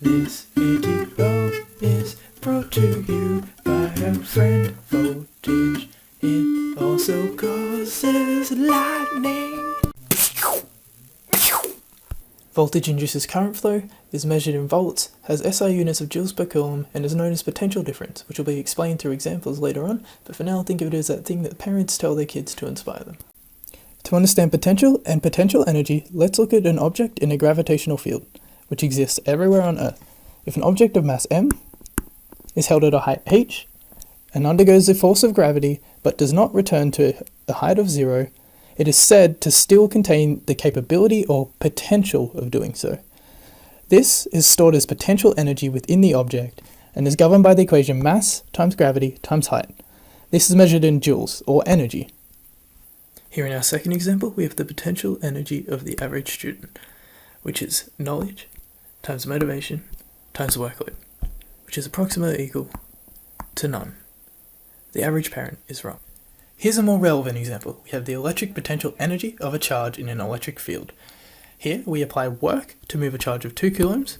This video is brought to you by our friend Voltage. It also causes lightning. Voltage induces current flow, is measured in volts, has SI units of joules per coulomb, and is known as potential difference, which will be explained through examples later on, but for now think of it as that thing that parents tell their kids to inspire them. To understand potential and potential energy, let's look at an object in a gravitational field, which exists everywhere on Earth. If an object of mass m is held at a height h and undergoes the force of gravity but does not return to a height of 0, it is said to still contain the capability or potential of doing so. This is stored as potential energy within the object and is governed by the equation mass times gravity times height. This is measured in joules, or energy. Here in our second example, we have the potential energy of the average student, which is knowledge times motivation times workload, which is approximately equal to none. The average parent is wrong. Here's a more relevant example. We have the electric potential energy of a charge in an electric field. Here we apply work to move a charge of 2 coulombs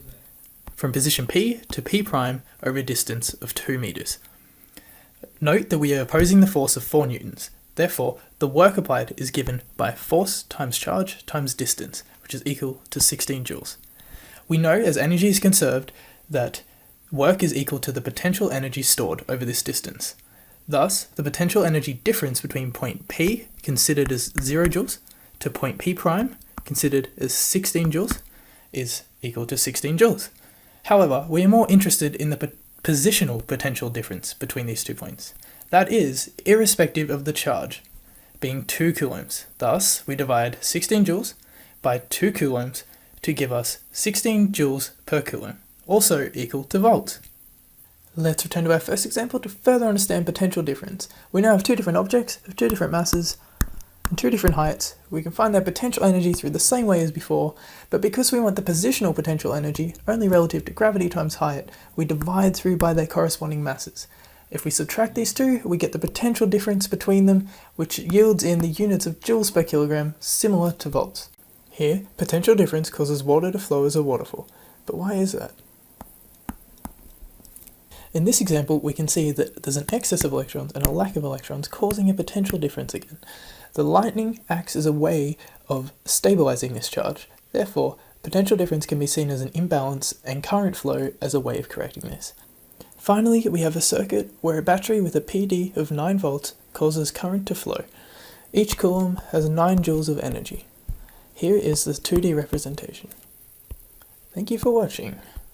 from position P to P prime over a distance of 2 meters. Note that we are opposing the force of 4 newtons. Therefore, the work applied is given by force times charge times distance, which is equal to 16 joules. We know as energy is conserved that work is equal to the potential energy stored over this distance. Thus, the potential energy difference between point P, considered as 0 joules, to point P prime, considered as 16 joules, is equal to 16 joules. However, we are more interested in the positional potential difference between these 2 points. That is, irrespective of the charge, being 2 coulombs. Thus, we divide 16 joules by 2 coulombs to give us 16 joules per coulomb, also equal to volts. Let's return to our first example to further understand potential difference. We now have 2 different objects of 2 different masses and 2 different heights. We can find their potential energy through the same way as before, but because we want the positional potential energy only relative to gravity times height, we divide through by their corresponding masses. If we subtract these two, we get the potential difference between them, which yields in the units of joules per kilogram, similar to volts. Here, potential difference causes water to flow as a waterfall. But why is that? In this example, we can see that there's an excess of electrons and a lack of electrons causing a potential difference again. The lightning acts as a way of stabilizing this charge. Therefore, potential difference can be seen as an imbalance and current flow as a way of correcting this. Finally, we have a circuit where a battery with a PD of 9 volts causes current to flow. Each coulomb has 9 joules of energy. Here is the 2D representation. Thank you for watching.